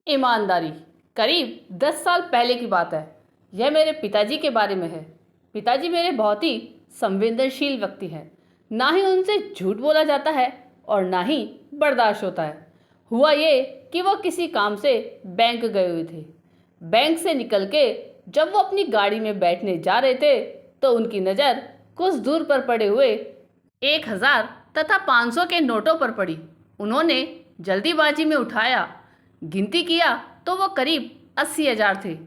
ईमानदारी। करीब 10 साल पहले की बात है। यह मेरे पिताजी के बारे में है। पिताजी मेरे बहुत ही संवेदनशील व्यक्ति हैं। ना ही उनसे झूठ बोला जाता है और ना ही बर्दाश्त होता है। हुआ ये कि वो किसी काम से बैंक गए हुए थे। बैंक से निकल के जब वो अपनी गाड़ी में बैठने जा रहे थे तो उनकी नज़र कुछ दूर पर पड़े हुए 1000 तथा 500 के नोटों पर पड़ी। उन्होंने जल्दीबाजी में उठाया, गिनती किया तो वो करीब 80,000 थे।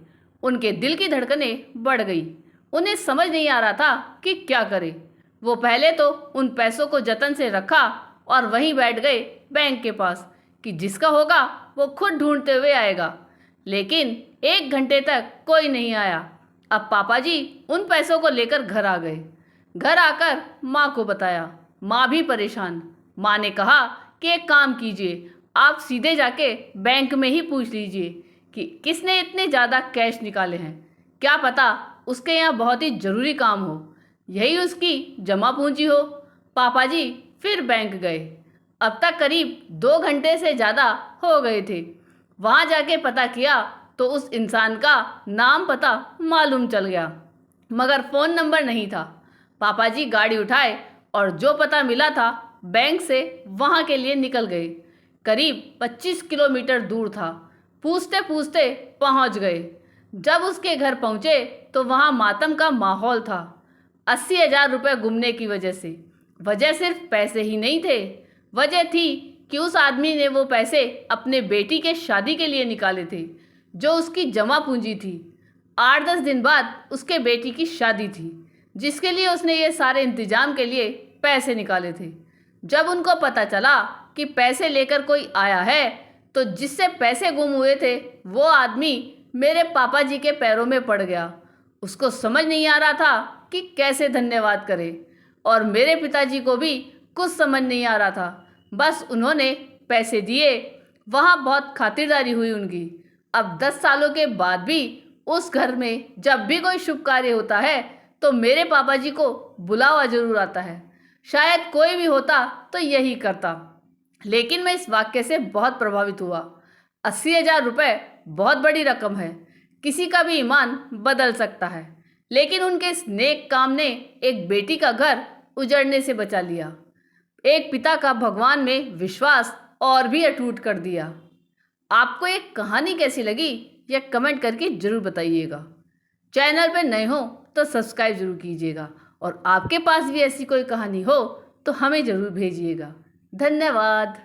उनके दिल की धड़कनें बढ़ गई। उन्हें समझ नहीं आ रहा था कि क्या करें। वो पहले तो उन पैसों को जतन से रखा और वहीं बैठ गए बैंक के पास कि जिसका होगा वो खुद ढूंढते हुए आएगा। लेकिन 1 घंटे तक कोई नहीं आया। अब पापा जी उन पैसों को लेकर घर आ गए। घर आकर माँ को बताया। माँ भी परेशान। माँ ने कहा कि एक काम कीजिए, आप सीधे जाके बैंक में ही पूछ लीजिए कि किसने इतने ज़्यादा कैश निकाले हैं। क्या पता उसके यहाँ बहुत ही ज़रूरी काम हो, यही उसकी जमा पूंजी हो। पापा जी फिर बैंक गए। अब तक करीब 2 घंटे से ज़्यादा हो गए थे। वहाँ जाके पता किया तो उस इंसान का नाम पता मालूम चल गया, मगर फ़ोन नंबर नहीं था। पापा जी गाड़ी उठाए और जो पता मिला था बैंक से वहाँ के लिए निकल गए। करीब 25 किलोमीटर दूर था। पूछते पूछते पहुँच गए। जब उसके घर पहुँचे तो वहाँ मातम का माहौल था। 80,000 रुपये गुमने की वजह से। वजह सिर्फ पैसे ही नहीं थे, वजह थी कि उस आदमी ने वो पैसे अपने बेटी के शादी के लिए निकाले थे, जो उसकी जमा पूंजी थी। 8-10 दिन बाद उसके बेटी की शादी थी, जिसके लिए उसने ये सारे इंतजाम के लिए पैसे निकाले थे। जब उनको पता चला कि पैसे लेकर कोई आया है तो जिससे पैसे गुम हुए थे वो आदमी मेरे पापा जी के पैरों में पड़ गया। उसको समझ नहीं आ रहा था कि कैसे धन्यवाद करे और मेरे पिताजी को भी कुछ समझ नहीं आ रहा था। बस उन्होंने पैसे दिए। वहाँ बहुत खातिरदारी हुई उनकी। अब 10 सालों के बाद भी उस घर में जब भी कोई शुभ कार्य होता है तो मेरे पापा जी को बुलावा जरूर आता है। शायद कोई भी होता तो यही करता। लेकिन मैं इस वाक्य से बहुत प्रभावित हुआ। 80,000 रुपये बहुत बड़ी रकम है, किसी का भी ईमान बदल सकता है। लेकिन उनके इस नेक काम ने एक बेटी का घर उजड़ने से बचा लिया, एक पिता का भगवान में विश्वास और भी अटूट कर दिया। आपको एक कहानी कैसी लगी यह कमेंट करके ज़रूर बताइएगा। चैनल पर नए हो तो सब्सक्राइब ज़रूर कीजिएगा और आपके पास भी ऐसी कोई कहानी हो तो हमें ज़रूर भेजिएगा। धन्यवाद।